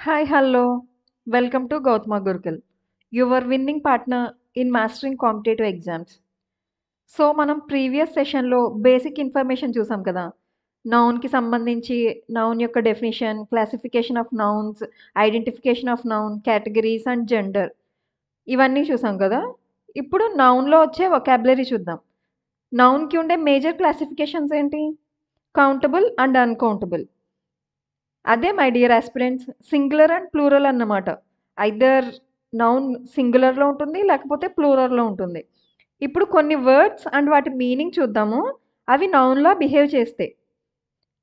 Hi, hello. Welcome to Gautama Gurukul, your winning partner in mastering competitive exams. So, మనం previous సెషన్‌లో basic information చూసాం కదా! నౌన్‌కి సంబంధించి noun యొక్క definition, classification of nouns, identification of noun, categories and gender ఇవన్నీ చూసాం కదా! ఇప్పుడు నౌన్‌లో వచ్చే వొకాబులరీ చూద్దాం. నౌన్‌కి ఉండే మేజర్ క్లాసిఫికేషన్స్ ఏంటి? Countable and uncountable. అదే my dear aspirants singular and plural అన్నమాట. ఐదర్ నౌన్ సింగులర్‌లో ఉంటుంది, లేకపోతే ప్లూరల్‌లో ఉంటుంది. ఇప్పుడు కొన్ని వర్డ్స్ అండ్ వాటి మీనింగ్ చూద్దాము. అవి నౌన్‌లా బిహేవ్ చేస్తే.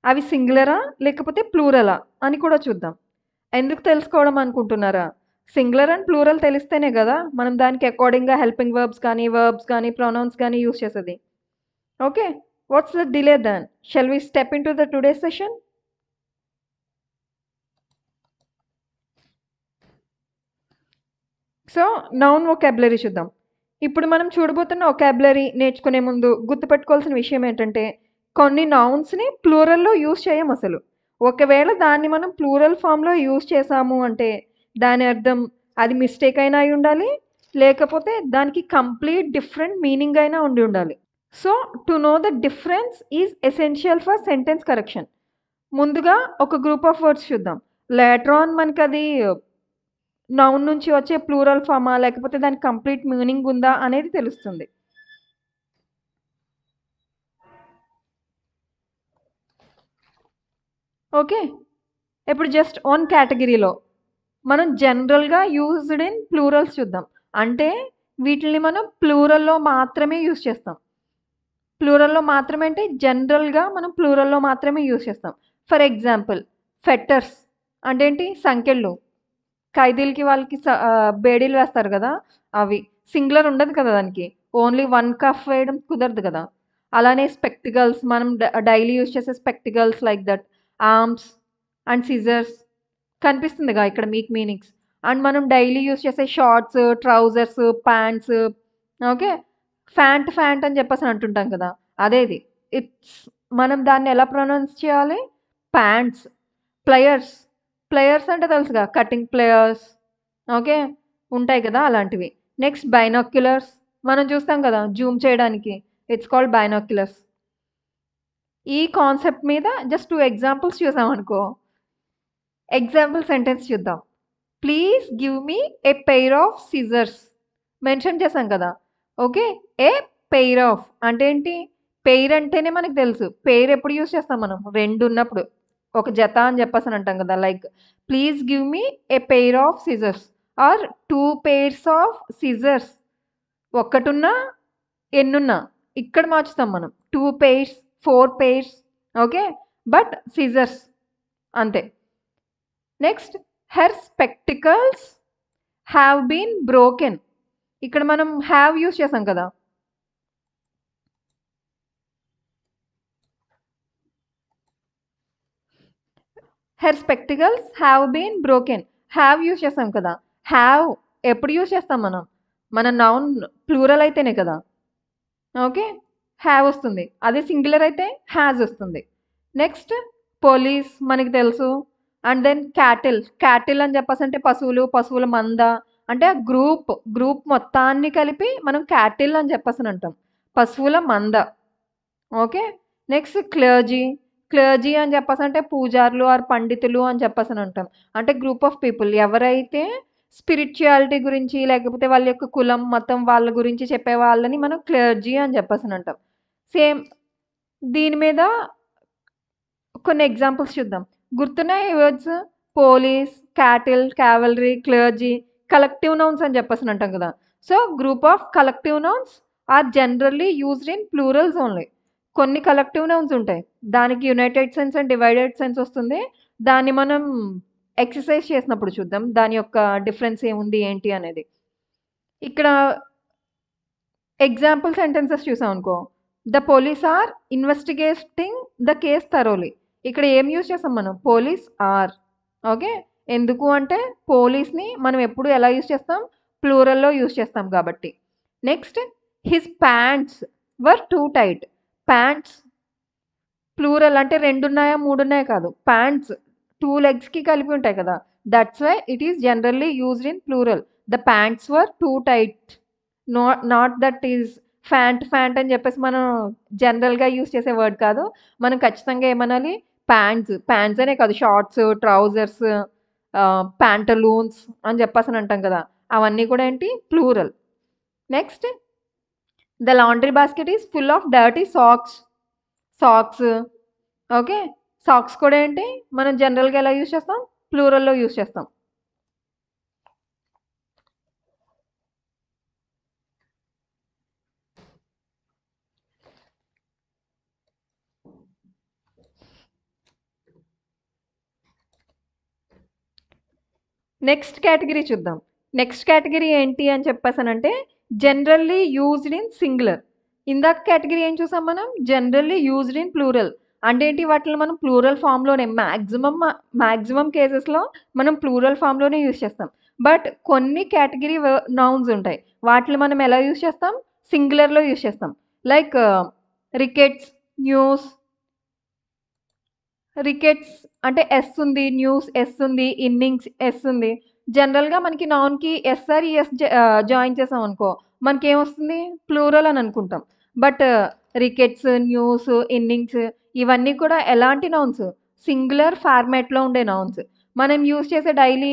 అవి సింగులరా? లేకపోతే ప్లూరలా? అని కూడా చూద్దాం. ఎందుకు తెలుసుకోవడం అనుకుంటున్నారా? సింగులర్ అండ్ ప్లూరల్ తెలిస్తేనే గదా! మనం దానికి అకార్డింగ్‌గా హెల్పింగ్ వర్బ్స్ కానీ, ప్రొనౌన్స్ కానీ యూజ్ చేసేది. Okay. What's the delay then? Shall we step into the today's session? So, noun vocabulary చూద్దాం. ఇప్పుడు మనం చూడబోతున్న వొకాబులరీ నేర్చుకునే ముందు గుర్తుపెట్టుకోవాల్సిన విషయం ఏంటంటే, కొన్ని నౌన్స్‌ని ప్లూరల్‌లో యూజ్ చేయమసలు. ఒకవేళ దాన్ని మనం ప్లూరల్ ఫార్మ్‌లో యూజ్ చేశాము అంటే, దాని అర్థం అది మిస్టేక్ అయినా అయ్యుండాలి, లేకపోతే దానికి కంప్లీట్ డిఫరెంట్ మీనింగ్ అయినా ఉండి ఉండాలి. So, to know the difference is essential for sentence correction. ముందుగా ఒక గ్రూప్ ఆఫ్ వర్డ్స్ చూద్దాం. లేటర్ ఆన్ మనకది నౌన్ నుంచి వచ్చే ప్లూరల్ ఫార్మా? లేకపోతే దానికి కంప్లీట్ మీనింగ్ ఉందా? అనేది తెలుస్తుంది. ఓకే. ఇప్పుడు జస్ట్ వన్ కేటగిరీలో మనం జనరల్‌గా యూజ్డ్ ఇన్ ప్లూరల్స్ చూద్దాం. అంటే వీటిల్ని మనం ప్లూరల్‌లో మాత్రమే యూజ్ చేస్తాం. ప్లూరల్‌లో మాత్రమే అంటే జనరల్‌గా మనం ప్లూరల్‌లో మాత్రమే యూజ్ చేస్తాం. ఫర్ ఎగ్జాంపుల్ ఫెట్టర్స్ అంటే ఏంటి? సంకెళ్ళు. ఖైదీలకి వాళ్ళకి బేడీలు వేస్తారు గదా! అవి. సింగులర్ ఉండదు కదా దానికి. ఓన్లీ వన్ కఫ్ వేయడం కుదరదు గదా! అలానే స్పెక్టికల్స్ మనం డైలీ యూజ్ చేసే spectacles like that. Arms and scissors కనిపిస్తుందిగా ఇక్కడ మీకు మీనింగ్స్. అండ్ మనం డైలీ యూజ్ చేసే shorts, trousers, pants okay. Pant అని చెప్పేసి అంటుంటాం కదా! అదే ఇది. ఇట్స్ మనం దాన్ని ఎలా ప్రొనౌన్స్ చేయాలి? ప్యాంట్స్. ప్లయర్స్. ప్లయర్స్ అంటే తెలుసుగా కటింగ్ ప్లయర్స్. ఓకే. ఉంటాయి కదా! అలాంటివి. Next binoculars. మనం చూస్తాం కదా! జూమ్ చేయడానికి. It's called binoculars. ఈ కాన్సెప్ట్ మీద జస్ట్ 2 ఎగ్జాంపుల్స్ చూసామనుకో. ఎగ్జాంపుల్ సెంటెన్స్ చూద్దాం. Please give me a pair of scissors. Mention చేశాం కదా! ఓకే. ఏ పెయిర్ ఆఫ్ అంటే ఏంటి? పెయిర్ అంటేనే మనకు తెలుసు. పెయిర్ ఎప్పుడు యూజ్ చేస్తాం మనం? 2 ఉన్నప్పుడు. ఒక జత అని చెప్పేసని అంటాం కదా! Like please give me a pair of scissors or 2 pairs of scissors. ఒక్కటున్నా, ఎన్నున్నా ఇక్కడ మార్చుతాం మనం. 2 pairs, 4 pairs okay. But scissors అంతే. Next her spectacles have been broken. ఇక్కడ మనం హ్యావ్ యూజ్ చేసాం కదా! Her spectacles have been broken. Have use చేసాం కదా! హ్యావ్ ఎప్పుడు యూజ్ చేస్తాం మనం? మన నౌన్ ప్లూరల్ అయితేనే కదా! ఓకే. హ్యావ్ వస్తుంది. అదే సింగులర్ అయితే హ్యాజ్ వస్తుంది. నెక్స్ట్ పోలీస్ మనకి తెలుసు. And then cattle. క్యాటిల్ అని చెప్పేసంటే పశువులు, పశువుల మంద. అంటే గ్రూప్ మొత్తాన్ని కలిపి మనం క్యాటిల్ అని చెప్పేసని అంటాం. పశువుల మంద. ఓకే. Next clergy. క్లర్జీ అని చెప్పేసంటే పూజారులు ఆర్ పండితులు అని చెప్పేసని అంటాం. అంటే గ్రూప్ ఆఫ్ పీపుల్ ఎవరైతే స్పిరిచ్యుయాలిటీ గురించి లేకపోతే వాళ్ళ యొక్క కులం, మతం వాళ్ళ గురించి చెప్పే వాళ్ళని మనం క్లర్జీ అని చెప్పేసని అంటాం. సేమ్ దీని మీద కొన్ని ఎగ్జాంపుల్స్ చూద్దాం. గుర్తున్నాయా ఈ words? Police, cattle, cavalry, clergy, collective nouns అని చెప్పేసని అంటాం కదా! So, group of collective nouns are generally used in plurals only. కొన్ని కలెక్టివ్ నౌన్స్ ఉంటాయి. దానికి united sense and divided sense వస్తుంది. దాన్ని మనం ఎక్సర్సైజ్ చేసినప్పుడు చూద్దాం. దాని యొక్క డిఫరెన్స్ ఏముంది ఏంటి అనేది. ఇక్కడ ఎగ్జాంపుల్ సెంటెన్సెస్ చూసామనుకో. The police are investigating the case thoroughly. ఇక్కడ ఏం యూజ్ చేస్తాం మనం? Police are. ఓకే. ఎందుకు అంటే పోలీస్‌ని మనం ఎప్పుడు ఎలా యూజ్ చేస్తాం? ప్లూరల్‌లో యూజ్ చేస్తాం కాబట్టి. Next his pants were too tight. Pants plural అంటే 2 ఉన్నాయా? 3 ఉన్నాయా? కాదు. ప్యాంట్స్ 2 లెగ్స్‌కి కలిపి ఉంటాయి కదా! That's why it is generally used in plural. The pants were too tight. Not that is pant అని చెప్పేసి మనం జనరల్గా యూజ్ చేసే వర్డ్ కాదు. మనం ఖచ్చితంగా ఏమనాలి, ప్యాంట్స్ అనే కాదు, షార్ట్స్, ట్రౌజర్స్, ప్యాంటలూన్స్ అని చెప్పేసి అంటాం కదా, అవన్నీ కూడా ఏంటి, plural. Next, the laundry basket is full of dirty socks. Okay, socks కూడా ఏంటి, మనం జనరల్గా ఎలా యూజ్ చేస్తాం, ప్లూరల్లో యూజ్ చేస్తాం. నెక్స్ట్ కేటగిరీ చూద్దాం. నెక్స్ట్ కేటగిరీ ఏంటి అని చెప్పేసానంటే జనరల్లీ యూజ్డ్ ఇన్ సింగులర్. ఇందాక కేటగిరీ ఏం చూసాం మనం, జనరల్లీ యూజ్డ్ ఇన్ ప్లూరల్. అంటే ఏంటి, వాటిని మనం ప్లూరల్ ఫామ్లోనే మ్యాక్సిమం కేసెస్లో మనం ప్లూరల్ ఫామ్లోనే యూజ్ చేస్తాం. బట్ కొన్ని కేటగిరీ నౌన్స్ ఉంటాయి, వాటిని మనం ఎలా యూజ్ చేస్తాం, సింగులర్లో యూజ్ చేస్తాం. Like rickets, news. రికెట్స్ అంటే ఎస్ ఉంది, న్యూస్ ఎస్ ఉంది, ఇన్నింగ్స్ ఎస్ ఉంది. జనరల్గా మనకి నౌన్కి ఎస్ఆర్ ఈఎస్ జాయిన్ చేసాం అనుకో, మనకి ఏమొస్తుంది, ప్లూరల్ అని అనుకుంటాం. బట్ రికెట్స్, న్యూస్, ఇన్నింగ్స్ ఇవన్నీ కూడా ఎలాంటి నౌన్స్, సింగులర్ ఫార్మాట్లో ఉండే నౌన్స్. మనం యూజ్ చేసే daily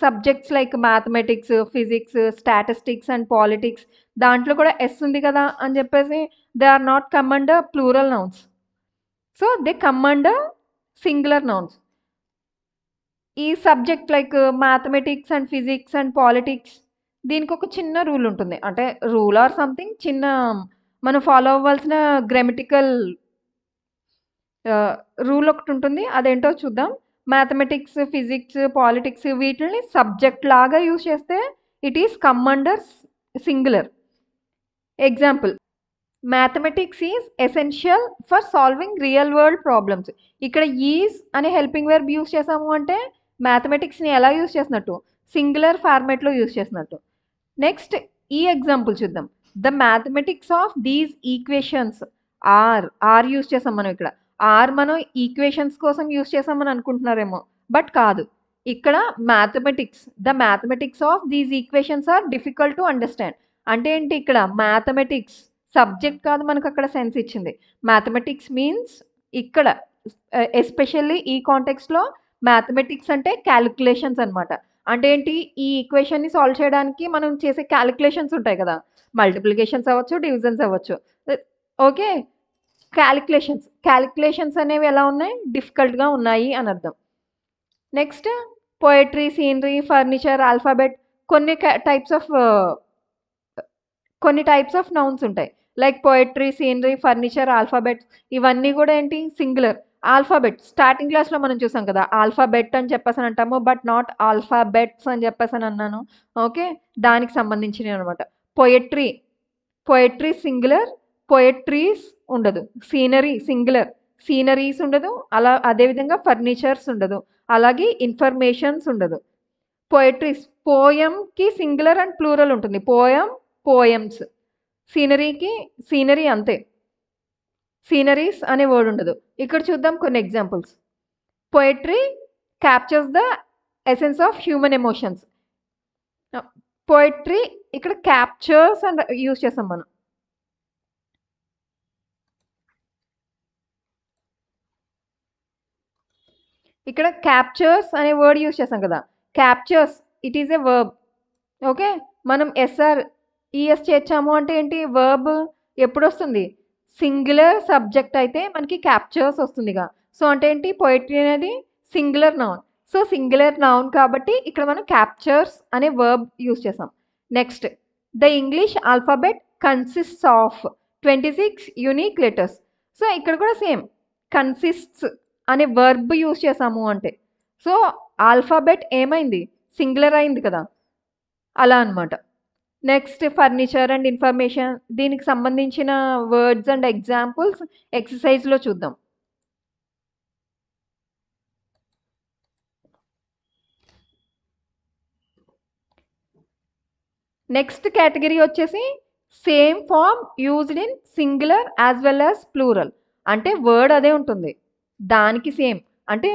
subjects like mathematics, physics, statistics and politics, దాంట్లో కూడా ఎస్ ఉంది కదా అని చెప్పేసి they are not come under plural nouns. So they come under singular nouns. ఈ subject like mathematics and physics and politics, దీనికి ఒక చిన్న రూల్ ఉంటుంది, అంటే రూల్ ఆర్ సంథింగ్ చిన్న మనం ఫాలో అవ్వాల్సిన గ్రామటికల్ రూల్ ఒకటి ఉంటుంది, అదేంటో చూద్దాం. మ్యాథమెటిక్స్, ఫిజిక్స్, పాలిటిక్స్ వీటిని సబ్జెక్ట్ లాగా యూజ్ చేస్తే it is come under singular. Example, mathematics is essential for solving real world problems. ఇక్కడ ఈజ్ అనే హెల్పింగ్ వెర్బ్ యూజ్ చేసాము అంటే మ్యాథమెటిక్స్ని ఎలా యూజ్ చేసినట్టు, సింగులర్ ఫార్మాట్లో యూజ్ చేసినట్టు. నెక్స్ట్ ఈ ఎగ్జాంపుల్ చూద్దాం. The mathematics of these equations are use చేసాం మనం. ఇక్కడ ఆర్ మనం ఈక్వేషన్స్ కోసం యూజ్ చేసామని అనుకుంటున్నారేమో, బట్ కాదు. ఇక్కడ the mathematics of these equations are difficult to understand. అంటే ఏంటి, ఇక్కడ మ్యాథమెటిక్స్ సబ్జెక్ట్ కాదు మనకు అక్కడ సెన్స్ ఇచ్చింది. మ్యాథమెటిక్స్ మీన్స్ ఇక్కడ ఎస్పెషల్లీ ఈ కాంటెక్స్లో మ్యాథమెటిక్స్ అంటే క్యాలిక్యులేషన్స్ అనమాట. అంటే ఏంటి, ఈ ఈక్వేషన్ని సాల్వ్ చేయడానికి మనం చేసే క్యాలిక్యులేషన్స్ ఉంటాయి కదా, మల్టిప్లికేషన్స్ అవ్వచ్చు, డివిజన్స్ అవ్వచ్చు. ఓకే, క్యాలిక్యులేషన్స్ అనేవి ఎలా ఉన్నాయి, డిఫికల్ట్గా ఉన్నాయి అని అర్థం. Next poetry, scenery, furniture, alphabet, కొన్ని టైప్స్ ఆఫ్ నౌన్స్ ఉంటాయి. Like poetry, scenery, furniture, alphabets ఇవన్నీ కూడా ఏంటి, సింగులర్. ఆల్ఫాబెట్ స్టార్టింగ్ క్లాస్లో మనం చూసాం కదా, ఆల్ఫాబెట్ అని చెప్పేసి అంటాము, బట్ నాట్ ఆల్ఫాబెట్స్ అని చెప్పేసి అన్నాను. ఓకే, దానికి సంబంధించినవి అనమాట. పోయట్రీ సింగులర్, పోయట్రీస్ ఉండదు. సీనరీ సింగులర్, సీనరీస్ ఉండదు. అదేవిధంగా ఫర్నిచర్స్ ఉండదు. అలాగే ఇన్ఫర్మేషన్స్ ఉండదు. పోయట్రీస్, పోయంకి సింగులర్ అండ్ ప్లూరల్ ఉంటుంది. పోయమ్స్. సీనరీ అంతే, సీనరీస్ అనే వర్డ్ ఉండదు. ఇక్కడ చూద్దాం కొన్ని examples. Poetry captures the essence of human emotions. Poetry ఇక్కడ క్యాప్చర్స్ అండ్ యూజ్ చేసాం మనం. ఇక్కడ క్యాప్చర్స్ అనే వర్డ్ యూజ్ చేసాం కదా, captures it is a verb. Okay, మనం ఈఎస్ చేర్చాము అంటే ఏంటి, వర్బ్ ఎప్పుడు వస్తుంది, సింగులర్ సబ్జెక్ట్ అయితే మనకి క్యాప్చర్స్ వస్తుందిగా. సో అంటే ఏంటి, పోయట్రీ అనేది singular noun. So singular noun కాబట్టి ఇక్కడ మనం క్యాప్చర్స్ అనే వర్బ్ యూజ్ చేసాం. Next, the English alphabet consists of 26 unique letters. So ఇక్కడ కూడా సేమ్, కన్సిస్ట్స్ అనే వర్బ్ యూజ్ చేసాము అంటే సో ఆల్ఫాబెట్ ఏమైంది, సింగులర్ అయింది కదా, అలా అనమాట. నెక్స్ట్, ఫర్నిచర్ అండ్ ఇన్ఫర్మేషన్, దీనికి సంబంధించిన వర్డ్స్ అండ్ ఎగ్జాంపుల్స్ ఎక్సర్సైజ్లో చూద్దాం. నెక్స్ట్ కేటగిరీ వచ్చేసి same form used in singular as well as plural. అంటే వర్డ్ అదే ఉంటుంది, దానికి సేమ్ అంటే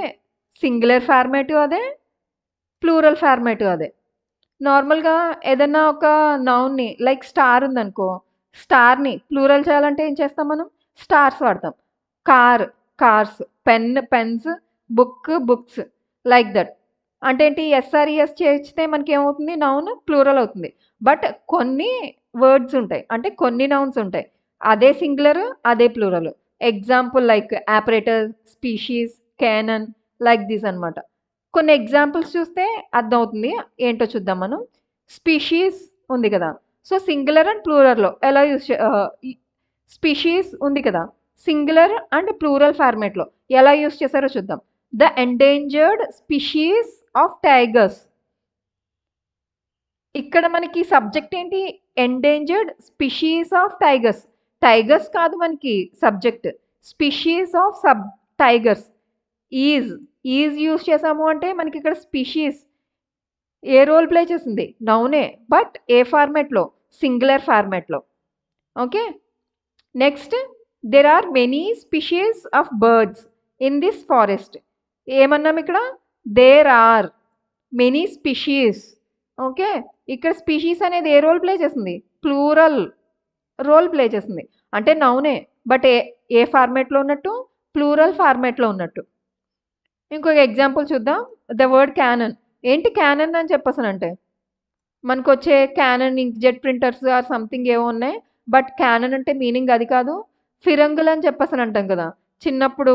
సింగులర్ ఫార్మేటివ్ అదే, ప్లూరల్ ఫార్మాట్ అదే. నార్మల్‌గా ఏదన్నా ఒక నౌన్‌ని లైక్ స్టార్ ఉందనుకో, స్టార్‌ని ప్లూరల్ చేయాలంటే ఏం చేస్తాం మనం? స్టార్స్ వాడతాం. Car, cars, pen, pens, book, books like that. అంటే ఏంటి ఎస్ఆర్‌ఈఎస్ చేర్చితే మనకేమవుతుంది నౌన్ ప్లూరల్ అవుతుంది. బట్ కొన్ని వర్డ్స్ ఉంటాయి. అంటే కొన్ని నౌన్స్ ఉంటాయి. అదే సింగులర్, అదే plural. Example like operator, species, cannon like this అన్నమాట. కొన్ని ఎగ్జాంపుల్స్ చూస్తే అర్థమవుతుంది. ఏంటో చూద్దాం మనం. స్పీషీస్ ఉంది కదా! సో, సింగులర్ అండ్ ప్లూరల్‌లో ఎలా స్పీషీస్ ఉంది కదా! సింగులర్ అండ్ ప్లూరల్ ఫార్మాట్‌లో ఎలా యూజ్ చేశారో చూద్దాం. The endangered species of tigers. ఇక్కడ మనకి సబ్జెక్ట్ ఏంటి? Endangered species of tigers. Tigers కాదు మనకి subject. Species of tigers. Is use చేసాము అంటే మనకి ఇక్కడ స్పీషీస్ ఏ రోల్ ప్లే చేసింది? నౌనే. బట్ ఏ ఫార్మాట్‌లో? సింగులర్ ఫార్మాట్‌లో. Okay. Next there are many species of birds in this forest. ఏమన్నాం ఇక్కడ? There are many species. Okay. ఇక్కడ స్పీషీస్ అనేది ఏ రోల్ ప్లే చేస్తుంది? ప్లూరల్ రోల్ ప్లే చేస్తుంది. అంటే నౌనే. బట్ ఏ ఫార్మాట్‌లో ఉన్నట్టు? ప్లూరల్ ఫార్మాట్‌లో ఉన్నట్టు. ఇంకొక ఎగ్జాంపుల్ చూద్దాం. The word cannon. ఏంటి క్యానన్ అని చెప్పేసనంటే? మనకొచ్చే Canon inkjet printers or something ఏవో ఉన్నాయి. బట్ క్యానన్ అంటే మీనింగ్ అది కాదు. ఫిరంగులు అని చెప్పేసని అంటాం కదా! చిన్నప్పుడు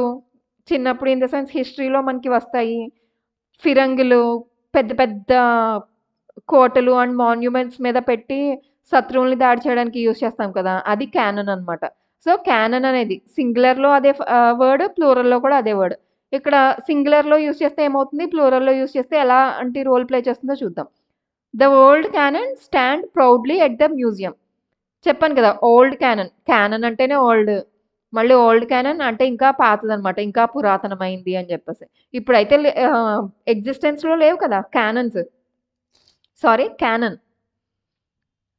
ఇన్ ద సెన్స్ హిస్టరీలో మనకి వస్తాయి. ఫిరంగులు పెద్ద పెద్ద కోటలు అండ్ మాన్యుమెంట్స్ మీద పెట్టి శత్రువుల్ని దాడి చేయడానికి యూజ్ చేస్తాం కదా! అది క్యానన్ అన్నమాట. సో, క్యానన్ అనేది సింగులర్‌లో అదే వర్డ్, ప్లూరల్‌లో కూడా అదే వర్డ్. ఇక్కడ సింగులర్‌లో యూజ్ చేస్తే ఏమవుతుంది? ప్లూరల్‌లో యూజ్ చేస్తే ఎలాంటి రోల్ ప్లే చేస్తుందో చూద్దాం. The old canon stand proudly at the museum. చెప్పాను కదా! Old canon. క్యానన్ అంటేనే ఓల్డ్. మళ్ళీ ఓల్డ్ క్యానన్ అంటే ఇంకా పాతదనమాట. ఇంకా పురాతనమైంది అని చెప్పేసి. ఇప్పుడైతే ఎగ్జిస్టెన్స్‌లో లేవు కదా! క్యానన్.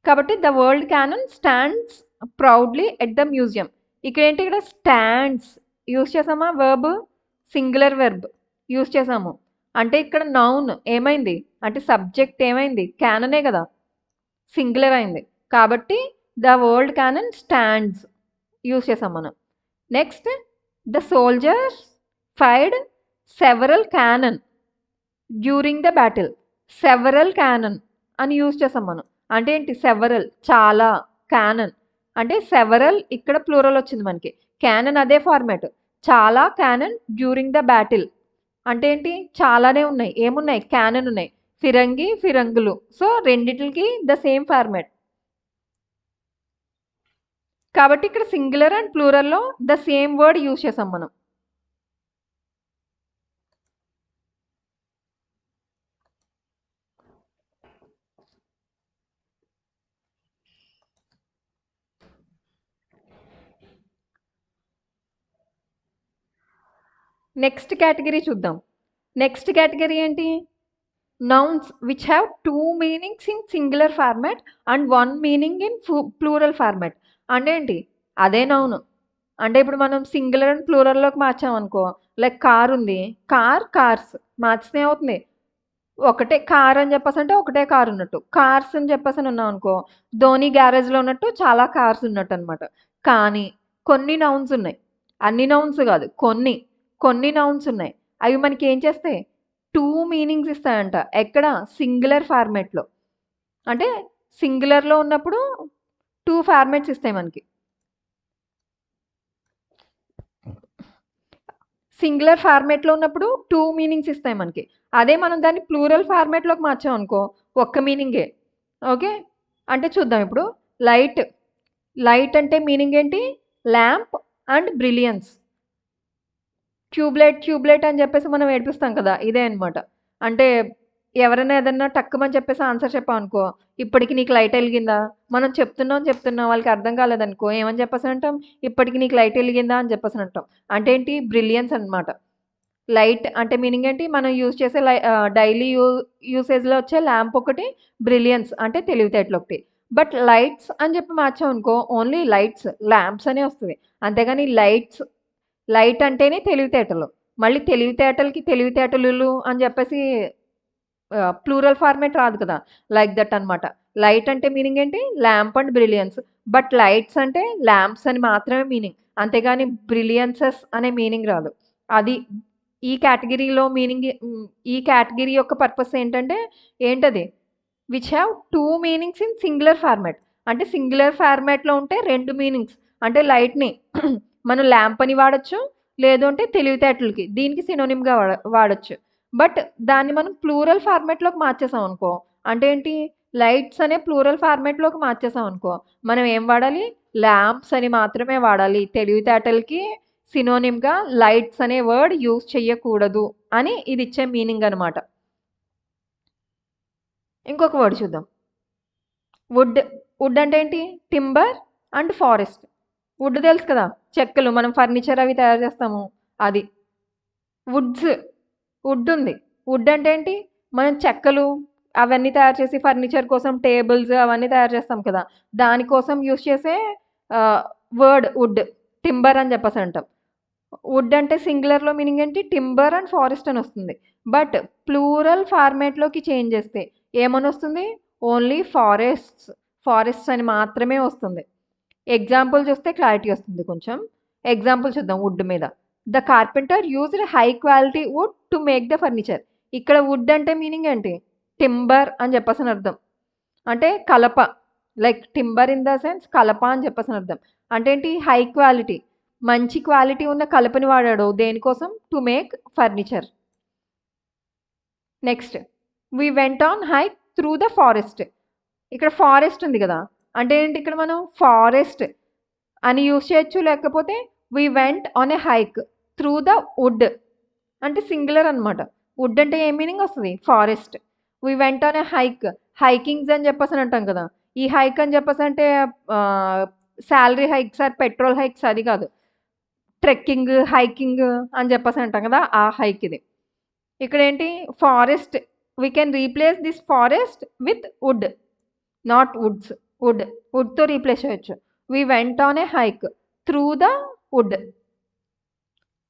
కాబట్టి the world canon stands proudly at the museum. ఇక్కడ స్టాండ్స్ యూజ్ చేసామా వర్బ్? సింగులర్ వెర్బ్ యూజ్ చేసాము. అంటే ఇక్కడ నౌన్ ఏమైంది? అంటే సబ్జెక్ట్ ఏమైంది? క్యాననే కదా! సింగులర్ అయింది. కాబట్టి the world canon stands use చేసాం మనం. Next the soldiers fired several canon during the battle. Several canon అని యూజ్ చేసాం మనం. అంటే ఏంటి? సెవరల్ చాలా, క్యానన్ అంటే సెవరల్ ఇక్కడ ప్లూరల్ వచ్చింది మనకి. క్యానన్ అదే ఫార్మాట్. చాలా క్యానన్ డ్యూరింగ్ ద బ్యాటిల్. అంటే ఏంటి? చాలానే ఉన్నాయి. ఏమున్నాయి? క్యానన్ ఉన్నాయి. ఫిరంగి, ఫిరంగులు. సో, రెండిటికి ద సేమ్ ఫార్మాట్. కాబట్టి ఇక్కడ సింగులర్ అండ్ ప్లూరల్‌లో ద సేమ్ వర్డ్ యూజ్ చేసాం మనం. నెక్స్ట్ కేటగిరీ చూద్దాం. నెక్స్ట్ కేటగిరీ ఏంటి? Nouns which have 2 meanings in singular format and 1 meaning in plural format. అంటే ఏంటి? అదే నౌన్. అంటే ఇప్పుడు మనం సింగులర్ అండ్ ప్లూరల్‌లోకి మార్చామనుకో, లైక్ కార్ ఉంది. కార్స్ మార్చితే ఏమవుతుంది? ఒకటే కార్ అని చెప్పేసంటే ఒకటే కార్ ఉన్నట్టు. కార్స్ అని చెప్పేసని ఉన్నామనుకో, ధోని గ్యారేజ్‌లో ఉన్నట్టు చాలా కార్స్ ఉన్నట్టనమాట. కానీ కొన్ని నౌన్స్ ఉన్నాయి. అన్ని నౌన్స్ గాదు. కొన్ని నౌన్స్ ఉన్నాయి. అవి మనకి ఏం చేస్తాయి? 2 మీనింగ్స్ ఇస్తాయంట. ఎక్కడ? సింగులర్ ఫార్మాట్‌లో. అంటే సింగులర్‌లో ఉన్నప్పుడు 2 ఫార్మాట్స్ ఇస్తాయి మనకి. సింగులర్ ఫార్మాట్‌లో ఉన్నప్పుడు 2 మీనింగ్స్ ఇస్తాయి మనకి. అదే మనం దాన్ని ప్లూరల్ ఫార్మాట్‌లోకి మార్చామనుకో, ఒక్క మీనింగే. ఓకే. అంటే చూద్దాం ఇప్పుడు. లైట్. లైట్ అంటే మీనింగ్ ఏంటి? Lamp and brilliance. ట్యూబ్‌లైట్ అని చెప్పేసి మనం ఏడిపిస్తాం కదా! ఇదే అన్నమాట. అంటే ఎవరైనా ఏదన్నా టక్కుమని చెప్పేసి ఆన్సర్ చెప్పామనుకో, ఇప్పటికి నీకు లైట్ ఎలిగిందా? మనం చెప్తున్నాం వాళ్ళకి అర్థం కాలేదనుకో ఏమని చెప్పేసి అంటాం? ఇప్పటికి నీకు లైట్ ఎలిగిందా? అని చెప్పేసి అంటాం. అంటే ఏంటి? బ్రిలియన్స్ అన్నమాట. లైట్ అంటే మీనింగ్ ఏంటి? మనం యూజ్ చేసే డైలీ యూసేజ్‌లో వచ్చే ల్యాంప్ ఒకటి, బ్రిలియన్స్ అంటే తెలివితేటలు ఒకటి. బట్ లైట్స్ అని చెప్పి మార్చామనుకో ఓన్లీ లైట్స్, ల్యాంప్స్ అనే వస్తది. అంతేగాని లైట్ అంటేనే తెలివితేటలు. మళ్ళీ తెలివితేటలకి తెలివితేటలులు అని చెప్పేసి ప్లూరల్ ఫార్మేట్ రాదు కదా! లైక్ దట్ అనమాట. లైట్ అంటే మీనింగ్ ఏంటి? Lamp and brilliance. But lights అంటే ల్యాంప్స్ అని మాత్రమే మీనింగ్. అంతేగాని బ్రిలియన్సెస్ అనే మీనింగ్ రాదు. అది ఈ కేటగిరీలో మీనింగ్ ఈ కేటగిరీ యొక్క పర్పస్ ఏంటంటే ఏంటది? Which have 2 meanings in singular format. అంటే సింగులర్ ఫార్మాట్‌లో ఉంటే 2 మీనింగ్స్. అంటే లైట్‌ని మనం ల్యాంప్ అని వాడొచ్చు. లేదు అంటే తెలివితేటలకి. దీనికి సినోనిమ్‌గా వాడొచ్చు. బట్ దాన్ని మనం ప్లూరల్ ఫార్మాట్‌లోకి మార్చేసాం అనుకో. అంటే ఏంటి? లైట్స్ అనే ప్లూరల్ ఫార్మాట్‌లోకి మార్చేసాం అనుకో. మనం ఏం వాడాలి? ల్యాంప్స్ అని మాత్రమే వాడాలి. తెలివితేటలకి సినోనిమ్‌గా లైట్స్ అనే వర్డ్ యూజ్ చెయ్యకూడదు అని ఇదిచ్చే మీనింగ్ అనమాట. ఇంకొక వర్డ్ చూద్దాం. వుడ్. వుడ్ అంటే ఏంటి? Timber and forest. వుడ్ తెలుసు కదా! చెక్కలు మనం ఫర్నిచర్ అవి తయారు చేస్తాము. అది. వుడ్స్. వుడ్ ఉంది. వుడ్ అంటే ఏంటి? మనం చెక్కలు అవన్నీ తయారు చేసి ఫర్నిచర్ కోసం టేబుల్స్ అవన్నీ తయారు చేస్తాం కదా! దానికోసం యూజ్ చేసే వర్డ్ వుడ్. టింబర్ అని చెప్పేసి అంటాం. వుడ్ అంటే సింగులర్‌లో మీనింగ్ ఏంటి? టింబర్ అండ్ ఫారెస్ట్ అని వస్తుంది. బట్ ప్లూరల్ ఫార్మాట్‌లోకి చేంజ్ చేస్తే ఏమనొస్తుంది? Only forests. ఫారెస్ట్స్ అని మాత్రమే వస్తుంది. ఎగ్జాంపుల్ చూస్తే క్లారిటీ వస్తుంది కొంచెం. ఎగ్జాంపుల్ చూద్దాం వుడ్ మీద. The carpenter used high quality would to make the furniture. ఇక్కడ వుడ్ అంటే మీనింగ్ ఏంటి? టింబర్ అని చెప్పేసని అర్థం. అంటే కలప. Like timber in the sense కలప అని చెప్పేసని అర్థం. అంటే ఏంటి? High quality. మంచి క్వాలిటీ ఉన్న కలపని వాడాడు. దేనికోసం? To make furniture. Next. We went on hike through the forest. ఇక్కడ ఫారెస్ట్ ఉంది కదా! అంటే ఏంటి ఇక్కడ మనం ఫారెస్ట్ అని యూజ్ చేయొచ్చు. లేకపోతే we went on a hike through the wood. అంటే సింగులర్ అనమాట. వుడ్ అంటే ఏ మీనింగ్ వస్తది? Forest. We went on a hike. Hikings అని చెప్పేసని అంటాం కదా! ఈ హైక్ అని చెప్పేసంటే salary hikes or petrol hikes అది కాదు. ట్రెక్కింగ్, హైకింగ్ అని చెప్పేసి అంటాం కదా! ఆ హైక్ ఇది. ఇక్కడేంటి? Forest. We can replace this forest with wood. Not woods. Wood. వుడ్‌తో రీప్లేస్ చేయొచ్చు. We went on a hike through the wood.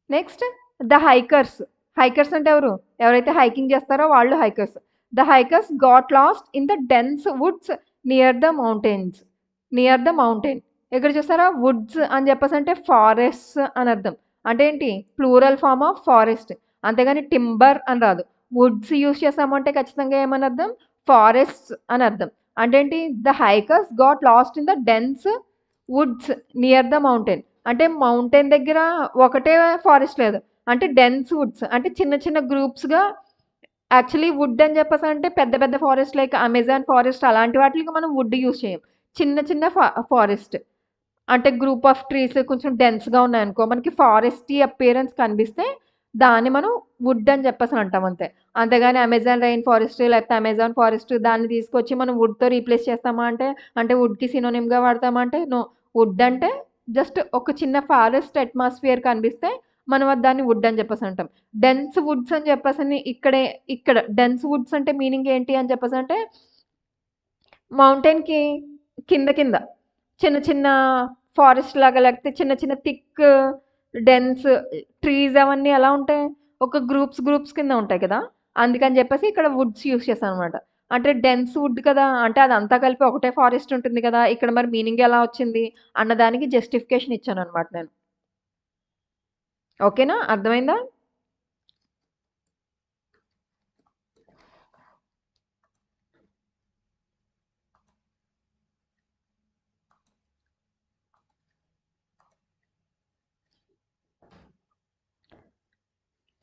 Next the hikers. Hikers అంటే ఎవరు? ఎవరైతే హైకింగ్ చేస్తారో వాళ్ళు hikers. The hikers got lost in the dense woods near the mountains. Near the mountain. ఇక్కడ చూసారా? Woods అని చెప్పేసంటే ఫారెస్ట్స్ అని అర్థం. అంటే ఏంటి? Plural form of forest. అంతేగాని టింబర్ అని రాదు. వుడ్స్ యూజ్ చేసామంటే ఖచ్చితంగా ఏమని అర్థం? ఫారెస్ట్స్ అని అర్థం. అంటే ఏంటి? The hikers got lost in the dense woods near the mountain. అంటే మౌంటైన్ దగ్గర ఒకటే ఫారెస్ట్ లేదు. అంటే డెన్స్ వుడ్స్. అంటే చిన్న చిన్న గ్రూప్స్‌గా యాక్చువల్లీ వుడ్ అని చెప్పేసంటే పెద్ద పెద్ద ఫారెస్ట్ లైక్ అమెజాన్ ఫారెస్ట్ అలాంటి వాటిలకి మనం వుడ్ యూజ్ చేయం. చిన్న చిన్న ఫారెస్ట్. అంటే గ్రూప్ ఆఫ్ ట్రీస్ కొంచెం డెన్స్‌గా ఉన్నాయనుకో మనకి ఫారెస్టీ అపియరెన్స్ కనిపిస్తే దాన్ని మనం వుడ్ అని చెప్పేసి అంటాం అంతే. అంతేగాని అమెజాన్ రెయిన్ ఫారెస్ట్ లేకపోతే అమెజాన్ ఫారెస్ట్ దాన్ని తీసుకొచ్చి మనం వుడ్‌తో రీప్లేస్ చేస్తామా అంటే, అంటే వుడ్‌కి సినోనిమ్‌గా వాడతామా అంటే నో. వుడ్ అంటే జస్ట్ ఒక చిన్న ఫారెస్ట్ అట్మాస్ఫియర్ కనిపిస్తే మనం దాన్ని వుడ్ అని చెప్పేసి అంటాం. డెన్స్ వుడ్స్ అని చెప్పేసని ఇక్కడ డెన్స్ వుడ్స్ అంటే మీనింగ్ ఏంటి అని చెప్పేసంటే మౌంటైన్‌కి కింద కింద చిన్న చిన్న ఫారెస్ట్ లాగా లేకపోతే చిన్న చిన్న థిక్ డెన్స్ ట్రీస్ అవన్నీ ఎలా ఉంటాయి? ఒక గ్రూప్స్ కింద ఉంటాయి కదా! అందుకని చెప్పేసి ఇక్కడ వుడ్స్ యూజ్ చేశాననమాట. అంటే డెన్స్ వుడ్ కదా! అంటే అదంతా కలిపి ఒకటే ఫారెస్ట్ ఉంటుంది కదా! ఇక్కడ మరి మీనింగ్ ఎలా వచ్చింది? అన్నదానికి జస్టిఫికేషన్ ఇచ్చాననమాట నేను. ఓకేనా? అర్థమైందా?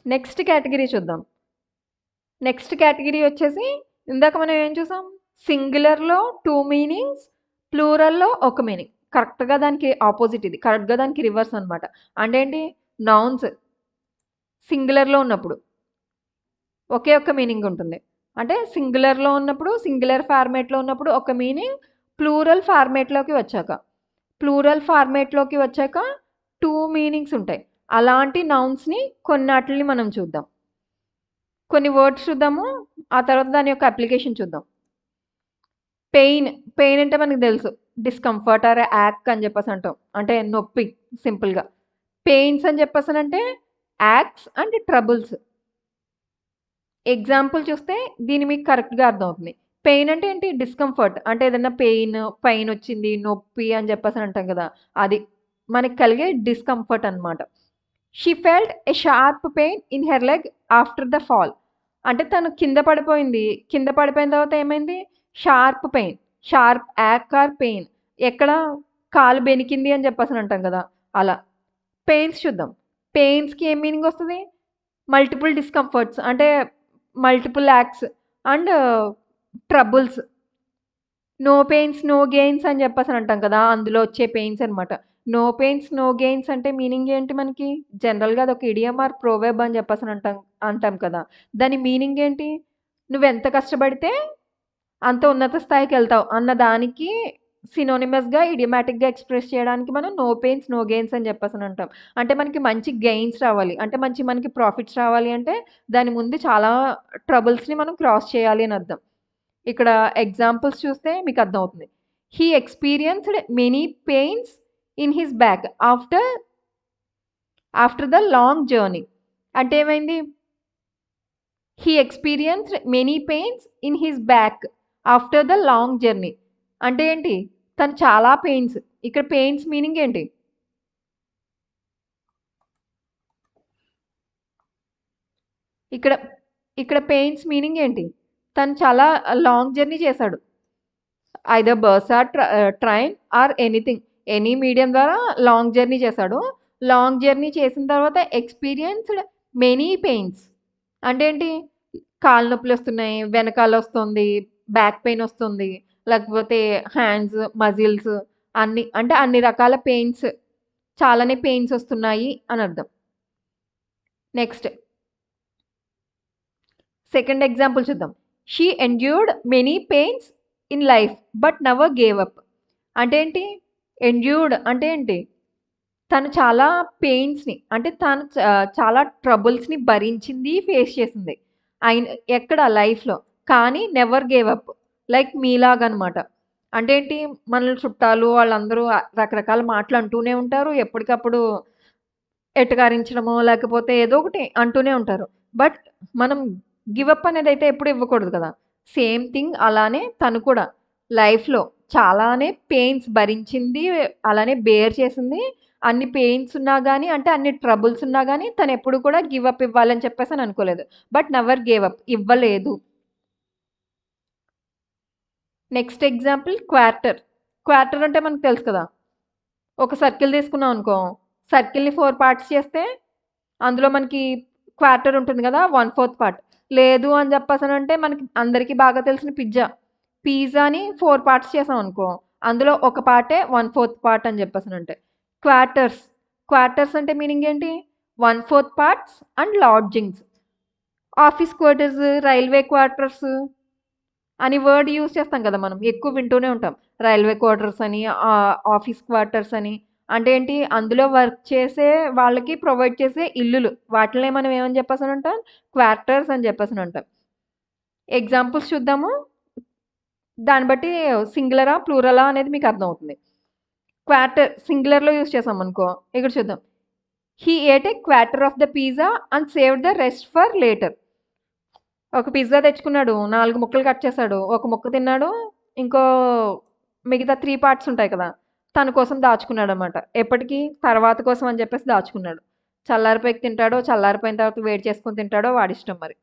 నెక్స్ట్ కేటగిరీ చూద్దాం. నెక్స్ట్ కేటగిరీ వచ్చేసి ఇందాక మనం ఏం చూసాం? సింగులర్‌లో 2 మీనింగ్స్, ప్లూరల్‌లో ఒక మీనింగ్. కరెక్ట్‌గా దానికి ఆపోజిట్ ఇది. కరెక్ట్‌గా దానికి రివర్స్ అనమాట. అంటే ఏంటి? నౌన్స్ సింగులర్‌లో ఉన్నప్పుడు ఒకే ఒక్క మీనింగ్ ఉంటుంది. అంటే సింగులర్‌లో ఉన్నప్పుడు, సింగులర్ ఫార్మాట్‌లో ఉన్నప్పుడు ఒక మీనింగ్, ప్లూరల్ ఫార్మాట్‌లోకి వచ్చాక. ప్లూరల్ ఫార్మాట్‌లోకి వచ్చాక 2 మీనింగ్స్ ఉంటాయి. అలాంటి నౌన్స్‌ని కొన్నాటిలిని మనం చూద్దాం. కొన్ని వర్డ్స్ చూద్దాము. ఆ తర్వాత దాని యొక్క అప్లికేషన్ చూద్దాం. పెయిన్. పెయిన్ అంటే మనకు తెలుసు. డిస్కంఫర్ట్ ఆర్ యాక్ అని చెప్పేసి అంటాం. అంటే నొప్పి సింపుల్‌గా. పెయిన్స్ అని చెప్పేసనంటే యాక్స్ అండ్ ట్రబుల్స్. ఎగ్జాంపుల్ చూస్తే దీన్ని మీకు కరెక్ట్‌గా అర్థమవుతుంది. పెయిన్ అంటే ఏంటి? డిస్కంఫర్ట్. అంటే ఏదన్నా పెయినొచ్చింది, నొప్పి అని చెప్పేసని అంటాం కదా! అది. మనకి కలిగే డిస్కంఫర్ట్ అనమాట. She felt a sharp pain in her leg after the fall. అంటే తను కింద పడిపోయింది. కింద పడిపోయిన తర్వాత ఏమైంది? Sharp pain. Sharp ache or pain. ఎక్కడ? కాలు బెనికింది అని చెప్పేసని అంటాం కదా! అలా. పెయిన్స్ చూద్దాం. పెయిన్స్‌కి ఏం మీనింగ్ వస్తది? మల్టిపుల్ డిస్కంఫర్ట్స్ అంటే మల్టిపుల్ యాక్ట్స్ and troubles. No pains, no gains అని చెప్పేసని అంటాం కదా! అందులో వచ్చే పెయిన్స్ అనమాట. నో పెయిన్స్, నో గెయిన్స్ అంటే మీనింగ్ ఏంటి మనకి? జనరల్‌గా అదొక ఇడియమ్ ఆర్ ప్రోవెర్బ్ అని చెప్పేసని అంటాం కదా! దాని మీనింగ్ ఏంటి? నువ్వెంత కష్టపడితే అంత ఉన్నత స్థాయికెళ్తావు అన్న దానికి సినోనిమస్‌గా, ఇడియమాటిక్‌గా ఎక్స్‌ప్రెస్ చేయడానికి మనం నో పెయిన్స్, నో గెయిన్స్ అని చెప్పేసని అంటాం. అంటే మనకి మంచి గెయిన్స్ రావాలి. అంటే మనకి ప్రాఫిట్స్ రావాలి అంటే దాని ముందు చాలా ట్రబుల్స్‌ని మనం క్రాస్ చేయాలి అని అర్థం. ఇక్కడ ఎగ్జాంపుల్స్ చూస్తే మీకు అర్థమవుతుంది. He experienced many pains in his back after the long journey. అంటే ఏమైంది? He experienced many pains in his back after the long journey. అంటే ఏంటి? తను చాలా పెయిన్స్. ఇక్కడ పెయిన్స్ మీనింగ్ ఏంటి? ఇక్కడ ఇక్కడ పెయిన్స్ మీనింగ్ ఏంటి? తను చాలా లాంగ్ జర్నీ చేశాడు. Either bus or train or anything. Any medium ద్వారా లాంగ్ జర్నీ చేశాడు. లాంగ్ జర్నీ చేసిన తర్వాత ఎక్స్‌పీరియన్స్‌డ్ మెనీ పెయిన్స్. అంటే ఏంటి? కాళ్ళు నొప్పులొస్తున్నాయి, వెనకాలొస్తుంది, బ్యాక్ పెయిన్ ఒస్తుంది, లేకపోతే హ్యాండ్స్, మజిల్స్ అన్ని రకాల పెయిన్స్ చాలానే పెయిన్స్ ఒస్తున్నాయి అని అర్థం. నెక్స్ట్ సెకండ్ ఎగ్జాంపుల్ చూద్దాం. She endured many pains in life but never gave up. అంటే ఏంటి? ఎండ్యూర్డ్ అంటే ఏంటి? తను చాలా పెయిన్స్‌ని అంటే తను చాలా ట్రబుల్స్‌ని భరించింది, ఫేస్ చేసింది. అయిన ఎక్కడ లైఫ్‌లో. కానీ నెవర్ గేవ్ అప్. లైక్ మీలాగనమాట. అంటే ఏంటి? మనల్ని చుట్టాలు వాళ్ళందరూ రకరకాల మాటలు అంటూనే ఉంటారు. ఎప్పటికప్పుడు ఎటకారించడమో, లేకపోతే ఏదో ఒకటి అంటూనే ఉంటారు. బట్ మనం గివ్ అప్ అనేదైతే ఎప్పుడు ఇవ్వకూడదు కదా! సేమ్ థింగ్ అలానే తను కూడా లైఫ్‌లో చాలానే పెయిన్స్ భరించింది. అలానే బేర్ చేసింది. అన్ని పెయిన్స్ ఉన్నా గాని అంటే అన్ని ట్రబుల్స్ ఉన్నా గాని తనెప్పుడు కూడా గివ్ అప్ ఇవ్వాలని చెప్పేసని అనుకోలేదు. But never gave up. ఇవ్వలేదు. Next example quarter. క్వార్టర్ అంటే మనకు తెలుసు కదా! ఒక సర్కిల్ తీసుకున్నాం అనుకో, సర్కిల్‌ని 4 పార్ట్స్ చేస్తే అందులో మనకి క్వార్టర్ ఉంటుంది గదా! 1/4 పార్ట్. లేదు అని చెప్పేసనంటే మనకి అందరికీ బాగా తెలిసిన పిజ్జా. పిజ్జాని 4 పార్ట్స్ చేసామనుకో, అందులో ఒక పార్టే 1/4 పార్ట్ అని చెప్పేసనంటే. క్వార్టర్స్. క్వార్టర్స్ అంటే మీనింగ్ ఏంటి? 1/4 parts and lodgings. Office quarters, railway quarters అని వర్డ్ యూజ్ చేస్తాం కదా మనం. ఎక్కువ వింటూనే ఉంటాం. రైల్వే క్వార్టర్స్ అని, ఆఫీస్ క్వార్టర్స్ అని. అంటే ఏంటి? అందులో వర్క్ చేసే వాళ్ళకి ప్రొవైడ్ చేసే ఇల్లులు. వాటిల్నే మనం ఏమని చెప్పేసనంటాం? క్వార్టర్స్ అని చెప్పేసనంటాం. ఎగ్జాంపుల్స్ చూద్దాము. దాన్ని బట్టి సింగులరా, ప్లూరలా అనేది మీకు అర్థమవుతుంది. క్వార్టర్ సింగులర్‌లో యూజ్ చేసామనుకో, ఇక్కడ చూద్దాం. He ate a quarter of the pizza and saved the rest for later. ఒక పిజ్జా తెచ్చుకున్నాడు. 4 ముక్కలు కట్ చేశాడు. ఒక ముక్క తిన్నాడు. ఇంకో మిగతా 3 పార్ట్స్ ఉంటాయి కదా! తన కోసం దాచుకున్నాడనమాట. ఎప్పటికి? తర్వాత కోసం అని చెప్పేసి దాచుకున్నాడు. చల్లారిపోయాక తింటాడో, చల్లారిపోయిన తర్వాత వేడి చేసుకొని తింటాడో వాడిష్టం మరి.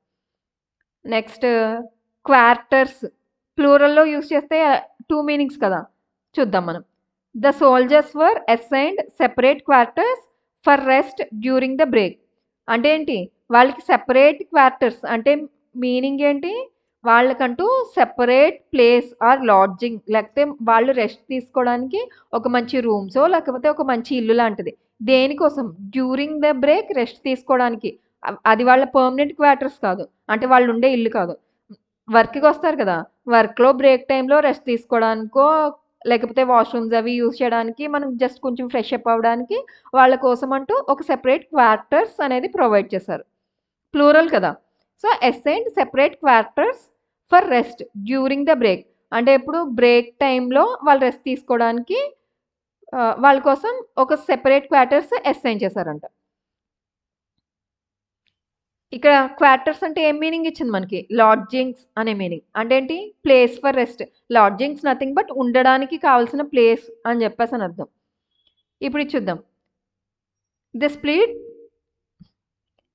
Next quarters. ప్లూరల్‌లో యూజ్ చేస్తే 2 మీనింగ్స్ కదా! చూద్దాం మనం. The soldiers were assigned separate quarters for rest during the break. అంటే ఏంటి? వాళ్ళకి సెపరేట్ క్వార్టర్స్ అంటే మీనింగ్ ఏంటి? వాళ్ళకంటూ సెపరేట్ ప్లేస్ ఆర్ లాడ్జింగ్ లేకపోతే వాళ్ళు రెస్ట్ తీసుకోవడానికి ఒక మంచి రూమ్సో లేకపోతే ఒక మంచి ఇల్లు లాంటిది. దేనికోసం? డ్యూరింగ్ ద బ్రేక్ రెస్ట్ తీసుకోవడానికి. అది వాళ్ళ పర్మనెంట్ క్వార్టర్స్ కాదు. అంటే వాళ్ళుండే ఇల్లు కాదు. వర్క్‌కొస్తారు కదా! వర్క్‌లో బ్రేక్ టైమ్‌లో రెస్ట్ తీసుకోవడానికో, లేకపోతే వాష్‌రూమ్స్ అవి యూజ్ చేయడానికి మనం జస్ట్ కొంచెం ఫ్రెష్ అప్ అవ్వడానికి వాళ్ళ కోసం అంటూ ఒక సెపరేట్ క్వార్టర్స్ అనేది ప్రొవైడ్ చేశారు. ప్లూరల్ కదా! So, assigned separate quarters for rest during the break. అంటే ఎప్పుడు బ్రేక్ టైమ్‌లో వాళ్ళు రెస్ట్ తీసుకోవడానికి వాళ్ళ కోసం ఒక సెపరేట్ క్వార్టర్స్ అసైన్ చేశారంట. ఇక్కడ క్వార్టర్స్ అంటే ఏం మీనింగ్ ఇచ్చింది మనకి? లాడ్జింగ్స్ అనే మీనింగ్. అంటే ఏంటి? Place for rest. Lodgings nothing but ఉండడానికి కావాల్సిన ప్లేస్ అని చెప్పేసని అర్థం. ఇప్పుడు ఇది చూద్దాం. ది స్ప్లిట్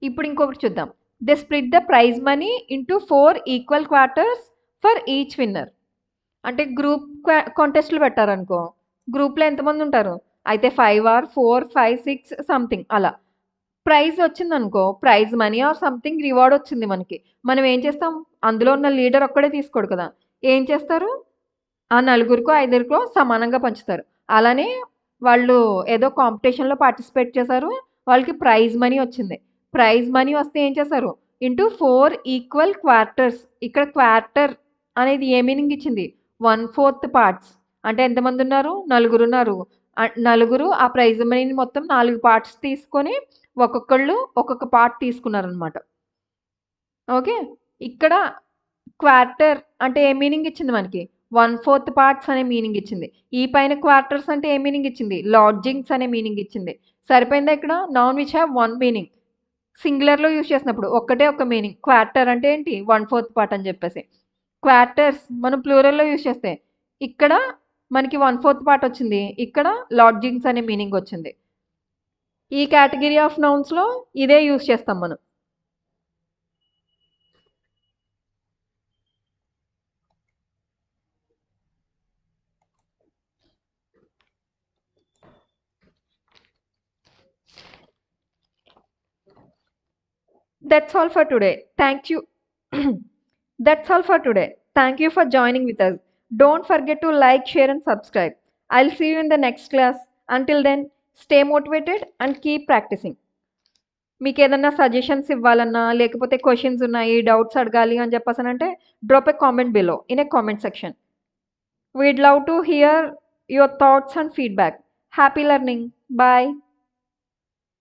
ఇప్పుడు ఇంకొకటి చూద్దాం. The split the prize money into 4 equal quarters for each winner. అంటే గ్రూప్ కాంటెస్ట్లు పెట్టారనుకో, గ్రూప్‌లో ఎంతమంది ఉంటారు? అయితే 5 ఆర్ 4, 5, 6 సంథింగ్ అలా. ప్రైజ్ వచ్చిందనుకో, prize money or something reward వచ్చింది మనకి. మనం ఏం చేస్తాం? అందులో ఉన్న లీడర్ ఒక్కడే తీసుకోడు కదా! ఏం చేస్తారు? ఆ నలుగురికో, ఐదుగురికో సమానంగా పంచుతారు. అలానే వాళ్ళు ఏదో కాంపిటీషన్‌లో పార్టిసిపేట్ చేశారు. వాళ్ళకి ప్రైజ్ మనీ వచ్చింది. ప్రైజ్ మనీ వస్తే ఏం చేశారు? Into 4 equal quarters. ఇక్కడ క్వార్టర్ అనేది ఏ మీనింగ్ ఇచ్చింది? 1/4 పార్ట్స్. అంటే ఎంతమందున్నారు? నలుగురున్నారు. నలుగురు ఆ ప్రైజ్ మనీని మొత్తం 4 పార్ట్స్ తీసుకొని ఒక్కొక్కళ్ళు ఒక్కొక్క పార్ట్ తీసుకున్నారనమాట. ఓకే. ఇక్కడ క్వార్టర్ అంటే ఏ మీనింగ్ ఇచ్చింది మనకి? 1/4 పార్ట్స్ అనే మీనింగ్ ఇచ్చింది. ఈ పైన క్వార్టర్స్ అంటే ఏ మీనింగ్ ఇచ్చింది? లాడ్జింగ్స్ అనే మీనింగ్ ఇచ్చింది. సరిపోయిందా ఇక్కడ? Noun which have 1 meaning. సింగులర్‌లో యూజ్ చేసినప్పుడు ఒక్కటే ఒక మీనింగ్. క్వార్టర్ అంటే ఏంటి? 1/4 పార్ట్ అని చెప్పేసి. క్వార్టర్స్ మనం ప్లూరల్‌లో యూజ్ చేస్తే ఇక్కడ మనకి 1/4 పార్ట్ వచ్చింది. ఇక్కడ లాడ్జింగ్స్ అనే మీనింగ్ వచ్చింది. ఈ కేటగిరీ ఆఫ్ నౌన్స్‌లో ఇదే యూజ్ చేస్తాం మనం. That's all for today. Thank you. That's all for today. Thank you for joining with us. Don't forget to like, share, and subscribe. I'll see you in the next class. Until then, stay motivated and keep practicing. మీకు ఏదన్నా suggestions ఇవ్వాలన్నా లేకపోతే questions ఉన్నాయి, doubts అడగాలి అని చెప్పేసనంటే drop a comment below in a comment section. We'd love to hear your thoughts and feedback. Happy learning. Bye.